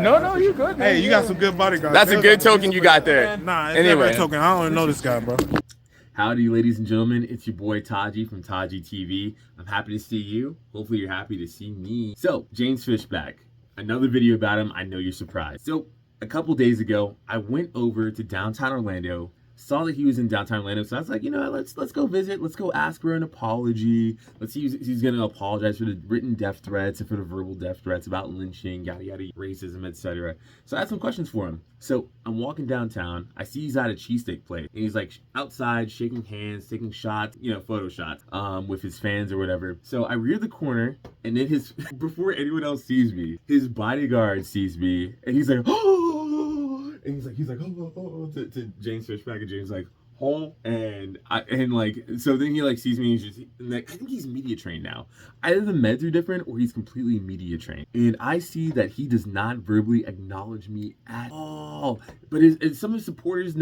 No, you good, man. Hey, you got some good bodyguards. That's a good token you got there. Nah, it's Anyway. never a token. I don't even know this guy, bro. Howdy, ladies and gentlemen. It's your boy Taji from Taji TV. I'm happy to see you. Hopefully you're happy to see me. So, James Fishback. Another video about him. I know you're surprised. So, a couple days ago, I went over to downtown Orlando, saw that he was in downtown Orlando, so I was like, you know, let's go visit, let's go ask for an apology. Let's see if he's gonna apologize for the written death threats and for the verbal death threats about lynching, yada yada, racism, etc. So I had some questions for him. So I'm walking downtown, I see he's at a cheesesteak place, and he's like outside shaking hands, taking shots, you know, photo shots, with his fans or whatever. So I rear the corner, and then before anyone else sees me, his bodyguard sees me, and he's like, oh, and he's like, oh, to James Fishback, and James like, oh, and so then he like sees me, and he's just, and like, I think he's media trained now. Either the meds are different, or he's completely media trained. And I see that he does not verbally acknowledge me at all. But as some of his supporters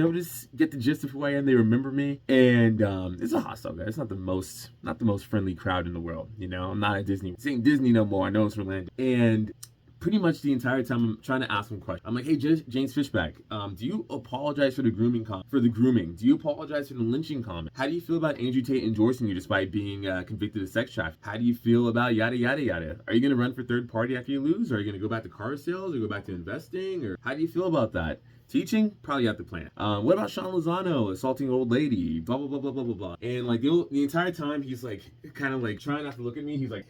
get the gist of who I am, they remember me, and it's a hostile guy. It's not the most friendly crowd in the world. You know, I'm not at Disney. Saying Disney no more. I know it's Orlando, and pretty much the entire time I'm trying to ask him questions. I'm like, hey, James Fishback, do you apologize for the grooming? Do you apologize for the lynching comment? How do you feel about Andrew Tate endorsing you despite being convicted of sex trafficking? How do you feel about yada yada yada? Are you gonna run for third party after you lose? Or are you gonna go back to car sales or go back to investing? Or how do you feel about that? Teaching? Probably out the plan. What about Sean Lozano assaulting an old lady? Blah, blah, blah, blah, blah, blah, blah. And like the entire time he's like kind of like trying not to look at me. He's like,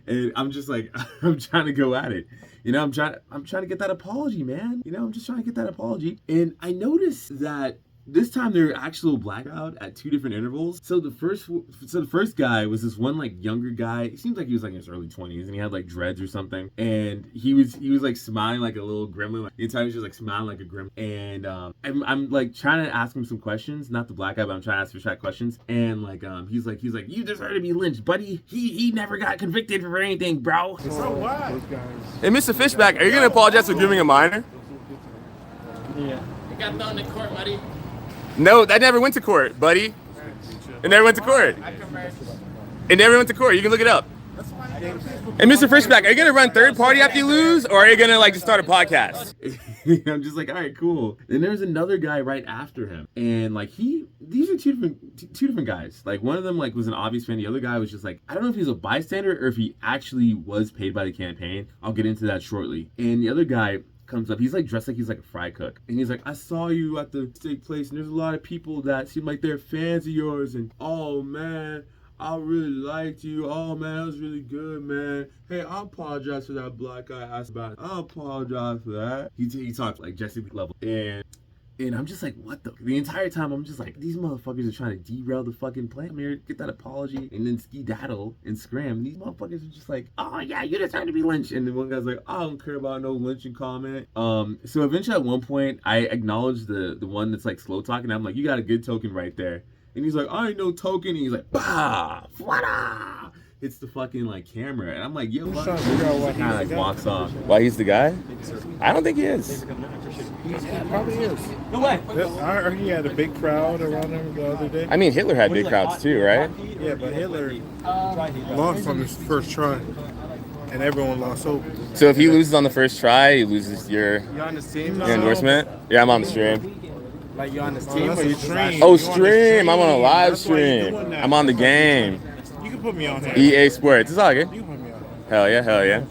and I'm just like, I'm trying to go at it. You know, I'm trying to get that apology, man. You know, I'm just trying to get that apology. And I noticed that this time there were actual blackout at 2 different intervals. So the first guy was this one like younger guy. It seems like he was like in his early 20s, and he had like dreads or something. And he was like smiling like a little gremlin. Like, the entire time he was just like smiling like a gremlin. And I'm like trying to ask him some questions, not the black guy, but I'm trying to ask Fishback questions. And like he's like you deserve to be lynched, buddy. He never got convicted for anything, bro. So what? Hey, Mr. Fishback, are you gonna apologize for grooming a minor? Yeah. You got thrown to court, buddy. No, that never went to court, buddy. It never went to court. It never went to court. You can look it up. And Mr. Fishback, are you gonna run third party after you lose, or are you gonna like just start a podcast? I'm just like, all right, cool. And there's another guy right after him, and like these are two different guys. Like one of them like was an obvious fan. The other guy was just like, I don't know if he's a bystander or if he actually was paid by the campaign. I'll get into that shortly. And the other guy comes up, he's like dressed like he's like a fry cook, and he's like, I saw you at the steak place, and there's a lot of people that seem like they're fans of yours, and oh man, I really liked you, oh man, that was really good, man. Hey, I apologize for that black guy asked about it. I apologize for that. He talks like Jesse level, and I'm just like, what the entire time I'm just like, these motherfuckers are trying to derail the fucking plan. I'm here, get that apology, and then skedaddle and scram. And these motherfuckers are just like, oh yeah, you deserve to be lynched. And then one guy's like, I don't care about no lynching comment. So eventually at one point, I acknowledged the one that's like slow talking. I'm like, you got a good token right there. And he's like, I ain't no token. And he's like, bah, flada. Hits the fucking like camera, and I'm like, yo, what? Kind of like walks off. Why he's the guy? I don't think he is. He probably is. No way. I heard he had a big crowd around him the other day. I mean, Hitler had big crowds too, right? Yeah, but Hitler lost on his first try, and everyone lost hope. So if he loses on the first try, he loses your endorsement. Yeah, I'm on the stream. Like you on this team or you stream? Oh, stream! I'm on a live stream. I'm on the game. You can put me on here. EA Sports. It's all good. You can put me on. Hell yeah, hell yeah.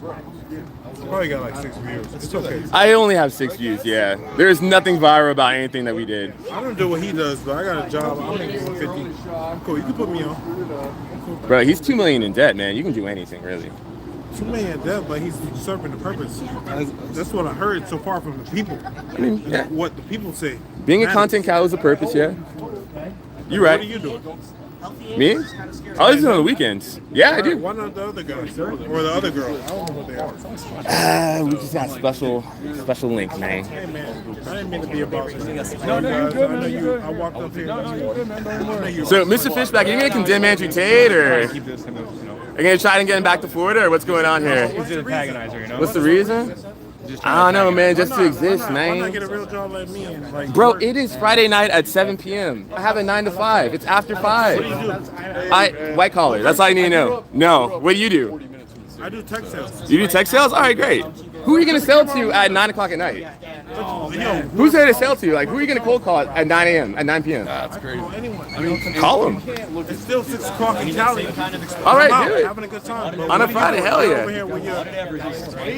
Probably got like 6 views. It's okay. I only have 6 views, yeah. There's nothing viral about anything that we did. I don't do what he does, but I got a job. I'm making 150. I'm cool. You can put me on. Cool. Bro, he's $2 million in debt, man. You can do anything, really. 2 million in debt, but he's serving the purpose. That's what I heard so far from the people. I mean, yeah. What the people say. Being a content cow is a purpose, yeah. You're right. What are you doing? Me? I was on the weekends. Yeah, I do. Why not the other guys? Or the other girl? I don't know what they are. We just got special link, man. Hey, man. I didn't mean to be about this. No, you're good, man. I know You're you. good. I walked up here. No, you're good, man. Don't worry. So, Mr. Fishback, are you going to condemn Andrew Tate, or are you going to try and get him back to Florida, or what's going on here? He's an antagonizer, you know? What's the reason? I don't know, man. Just to exist, Why not man. get a real job like me? And, like, Bro, work? it is Friday night at 7 p.m. I have a 9 to 5. It's after 5. What do you do? White collar. That's all you need to know. No. What do you do? I do tech sales. You do tech sales? All right, great. Who are you gonna sell to at 9 o'clock at night? Yo, Who's there to sell to? Like, who are you gonna cold call at 9 a.m. at 9 p.m.? That's crazy. anyone. I mean, call them. It's still 6 o'clock in Cali. All right, I'm out, do it. having a good time. Bro. On a What are you Friday, doing? hell You're yeah. over here with your,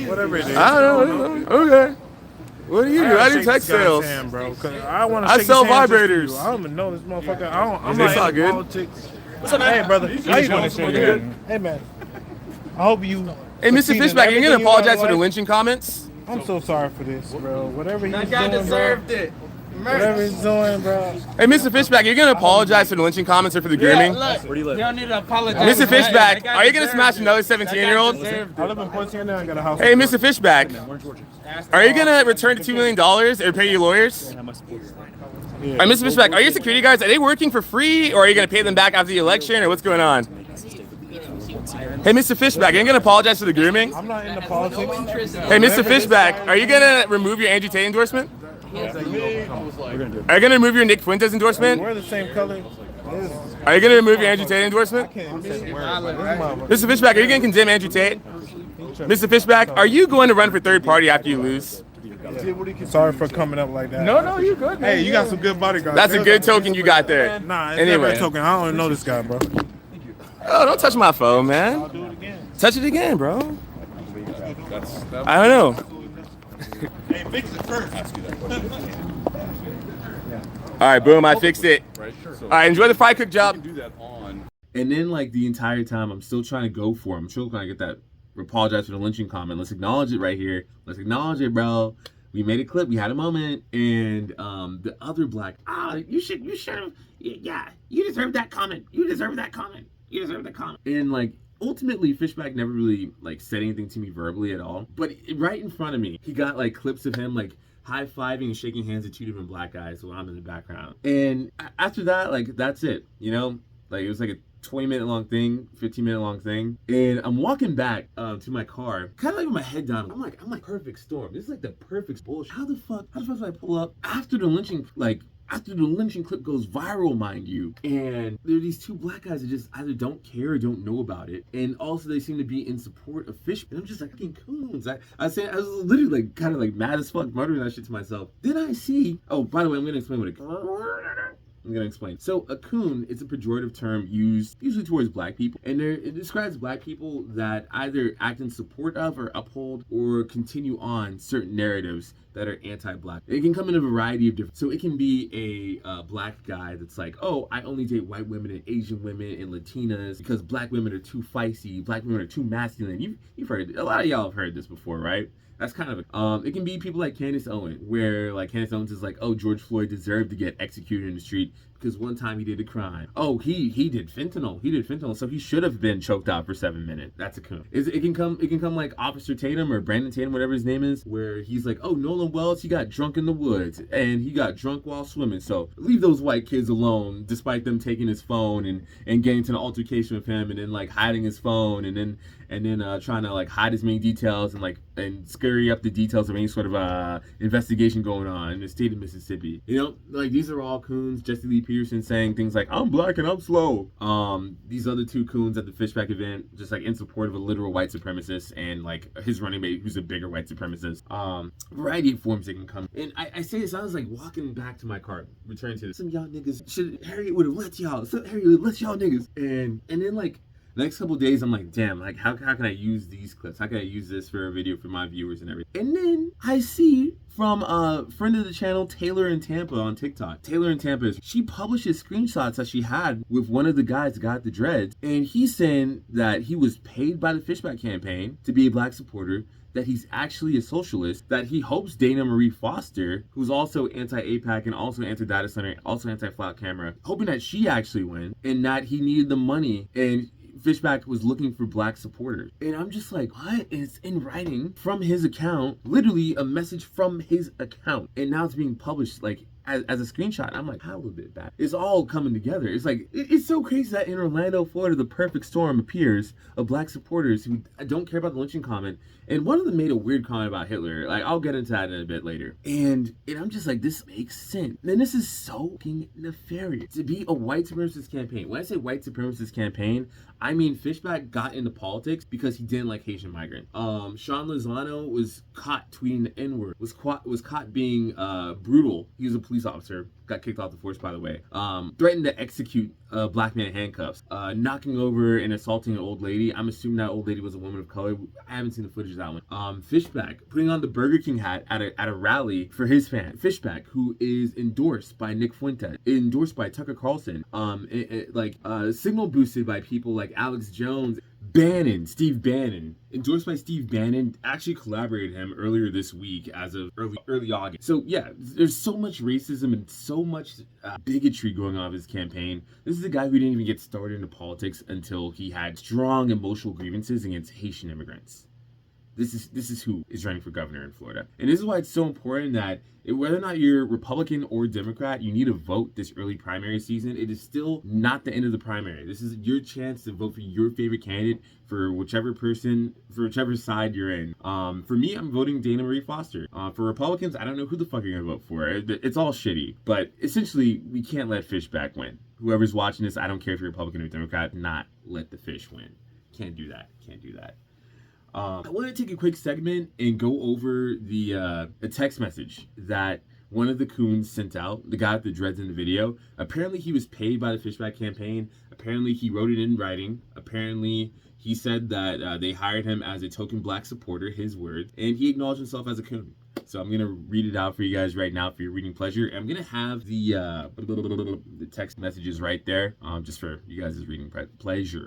whatever it is. I don't know. Okay. What do you do? I do shake text this guy's sales. hand, bro, 'cause I want to I shake sell his hand just for vibrators. you. I don't even know this motherfucker. I'm It's not all into good. politics. What's up, man? Hey, brother. How you doing? shake You your good? hand. Hey, man. I hope you. Hey, Mr. succeed in Fishback, you're gonna everything you apologize want for in the life. lynching comments? I'm so sorry for this, bro. Whatever he's That guy doing, deserved bro. it. Whatever he's doing, bro. Hey, Mr. Fishback, you're gonna apologize for the lynching comments or for the grooming? Where do you live? You don't need to apologize. Mr. Fishback, are you gonna smash another 17-year-old? I live in Portsmouth now. I got a house. Hey, Mr. Fishback, are you gonna return $2 million or pay your lawyers? Yeah. Mr. Fishback, are your security guards, are they working for free or are you gonna pay them back after the election or what's going on? Hey, Mr. Fishback, are you gonna apologize for the grooming? I'm not into politics. Hey, Mr. Fishback, are you gonna remove your Andrew Tate endorsement? Are you gonna remove your Nick Fuentes endorsement? We're the same color. Are you gonna remove your Andrew Tate endorsement? Mr. Mr. Fishback, are you gonna condemn Andrew Tate? Mr. Fishback, are you going to run for third party after you lose? Sorry for coming up like that. No, you're good, man. Hey, you got some good bodyguards. That's a good token you got there. Nah, it's never Anyway. a token. I don't even know this guy, bro. Oh, don't touch my phone, man. I'll do it again. Touch it again, bro. I don't know. Hey, fix it first. All right, boom, I fixed it. All right, enjoy the fry cook job. And then, like, the entire time, I'm still trying to go for him. I'm still trying to get that apologize for the lynching comment. Let's acknowledge it right here. Let's acknowledge it, bro. We made a clip. We had a moment. And the other black, you should have, yeah, you deserve that comment. You deserve that comment. You deserve that comment. And, like, ultimately, Fishback never really, like, said anything to me verbally at all. But right in front of me, he got, like, clips of him, like, high-fiving and shaking hands with 2 different black guys while I'm in the background. And after that, like, that's it, you know? Like, it was like a 20-minute long thing, 15-minute long thing. And I'm walking back to my car, kind of like with my head down. I'm like, perfect storm. This is like the perfect bullshit. How the fuck do I pull up after the lynching, after the lynching clip goes viral, mind you, and there are these 2 black guys that just either don't care or don't know about it, and also they seem to be in support of Fish. And I'm just like, fucking coons. I was literally like kind of like mad as fuck, muttering that shit to myself. Then I see, oh, by the way, I'm gonna explain what I'm gonna explain. So a coon is a pejorative term used usually towards black people, and it describes black people that either act in support of or uphold or continue on certain narratives that are anti-black. It can come in a variety of different. So it can be a black guy that's like, oh, I only date white women and Asian women and Latinas because black women are too feisty, black women are too masculine. You've heard, a lot of y'all have heard this before, right? That's kind of it can be people like Candace Owens, where like Candace Owens is like, oh, George Floyd deserved to get executed in the street because one time he did a crime. Oh, he did fentanyl, so he should have been choked out for 7 minutes. That's a coon. It can come like Officer Tatum or Brandon Tatum, whatever his name is, where he's like, oh, Nolan Wells, he got drunk in the woods and he got drunk while swimming. So leave those white kids alone, despite them taking his phone and getting into an altercation with him and then like hiding his phone and then trying to like hide as many details and scurry up the details of any sort of investigation going on in the state of Mississippi. You know, like these are all coons. Jesse Lee Peterson saying things like, I'm black and I'm slow. These other 2 coons at the Fishback event, just like in support of a literal white supremacist and like his running mate who's a bigger white supremacist. Variety of forms they can come. And I say this, I was like walking back to my car, returning to this. Some y'all niggas Harriet would have let y'all. Harriet would have let y'all niggas. And then like the next couple days, I'm like, damn, like how can I use these clips? How can I use this for a video for my viewers and everything? And then I see from a friend of the channel, Taylor in Tampa on TikTok. Taylor in Tampa, she publishes screenshots that she had with one of the guys that got the dreads. And he's saying that he was paid by the Fishback campaign to be a black supporter, that he's actually a socialist, that he hopes Dana Marie Foster, who's also anti-APAC and also anti-data center, also anti-flat camera, hoping that she actually win, and that he needed the money, and Fishback was looking for black supporters. And I'm just like, what? It's in writing from his account, literally a message from his account. And now it's being published like as a screenshot. I'm like, how a bit back? It's all coming together. It's like, it's so crazy that in Orlando, Florida, the perfect storm appears of black supporters who don't care about the lynching comment And one of them made a weird comment about Hitler. Like, I'll get into that in a bit later. And I'm just like, this makes sense. And this is so fucking nefarious. To be a white supremacist campaign. When I say white supremacist campaign, I mean Fishback got into politics because he didn't like Haitian migrants. Sean Lozano was caught tweeting the N-word. Was caught being brutal. He was a police officer. Got kicked off the force, by the way. Threatened to execute a black man in handcuffs. Knocking over and assaulting an old lady. I'm assuming that old lady was a woman of color. I haven't seen the footage of that one. Fishback putting on the Burger King hat at a rally for his fan. Fishback, who is endorsed by Nick Fuentes, endorsed by Tucker Carlson, signal boosted by people like Alex Jones. Steve Bannon, endorsed by Steve Bannon, actually collaborated him earlier this week as of early August. So yeah, there's so much racism and so much bigotry going on with his campaign. This is a guy who didn't even get started into politics until he had strong emotional grievances against Haitian immigrants. This is who is running for governor in Florida. And this is why it's so important that whether or not you're Republican or Democrat, you need to vote this early primary season. It is still not the end of the primary. This is your chance to vote for your favorite candidate for whichever side you're in. For me, I'm voting Dana Marie Foster. For Republicans, I don't know who the fuck you're gonna vote for. It's all shitty. But essentially, we can't let Fishback win. Whoever's watching this, I don't care if you're Republican or Democrat, not let the fish win. Can't do that. I want to take a quick segment and go over a text message that one of the coons sent out, the guy with the dreads in the video. Apparently he was paid by the Fishback campaign. Apparently he wrote it in writing. Apparently he said that they hired him as a token black supporter, his words, and he acknowledged himself as a coon. So I'm going to read it out for you guys right now for your reading pleasure. I'm going to have the text messages right there just for you guys' reading pleasure.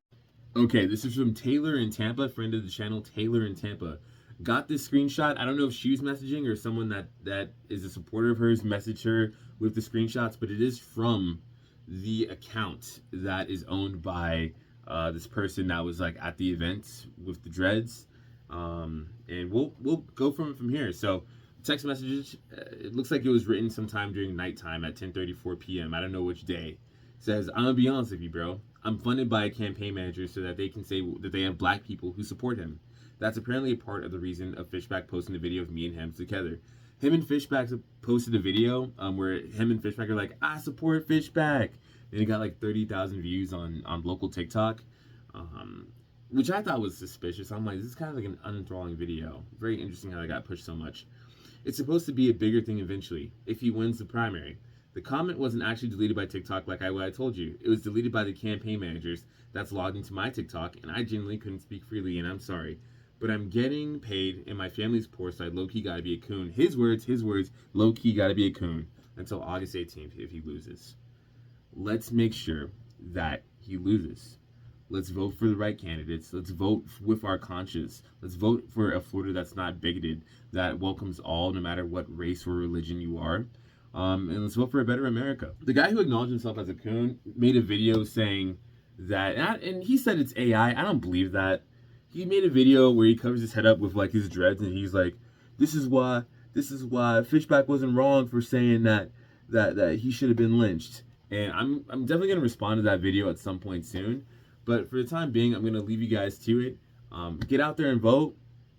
Okay, this is from Taylor in Tampa, friend of the channel, Taylor in Tampa. Got this screenshot. I don't know if she was messaging or someone that is a supporter of hers messaged her with the screenshots, but it is from the account that is owned by this person that was like at the event with the dreads. And we'll go from here. So text messages, it looks like it was written sometime during nighttime at 10:34 p.m. I don't know which day. Says, I'm gonna be honest with you, bro. I'm funded by a campaign manager so that they can say that they have black people who support him. That's apparently a part of the reason of Fishback posting the video of me and him together. Him and Fishback posted a video where him and Fishback are like, I support Fishback. And it got like 30,000 views on local TikTok, which I thought was suspicious. I'm like, this is kind of like an unenthralling video. Very interesting how that got pushed so much. It's supposed to be a bigger thing eventually, if he wins the primary. The comment wasn't actually deleted by TikTok like I told you. It was deleted by the campaign managers that's logged into my TikTok, and I genuinely couldn't speak freely, and I'm sorry. But I'm getting paid, and my family's poor, so I low-key gotta be a coon. His words, low-key gotta be a coon until August 18th if he loses. Let's make sure that he loses. Let's vote for the right candidates. Let's vote with our conscience. Let's vote for a Florida that's not bigoted, that welcomes all, no matter what race or religion you are. And let's vote for a better America. The guy who acknowledged himself as a coon made a video saying that, and he said it's AI. I don't believe that. He made a video where he covers his head up with like his dreads, and he's like, this is why Fishback wasn't wrong for saying that he should have been lynched. And I'm definitely gonna respond to that video at some point soon. But for the time being, I'm gonna leave you guys to it. Get out there and vote.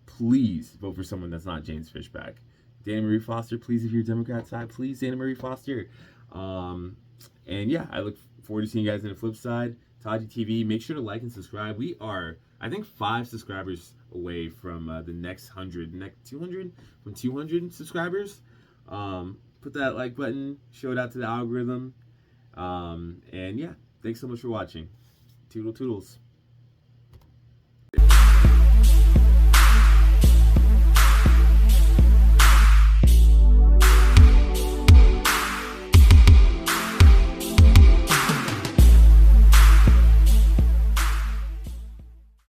Please vote for someone that's not James Fishback. Dana Marie Foster, please, if you're Democrat side, please, Dana Marie Foster. And yeah, I look forward to seeing you guys on the flip side. Taji TV, make sure to like and subscribe. We are, I think, 5 subscribers away from the next 100, next 200, from 200 subscribers. Put that like button, show it out to the algorithm. And yeah, thanks so much for watching. Toodles.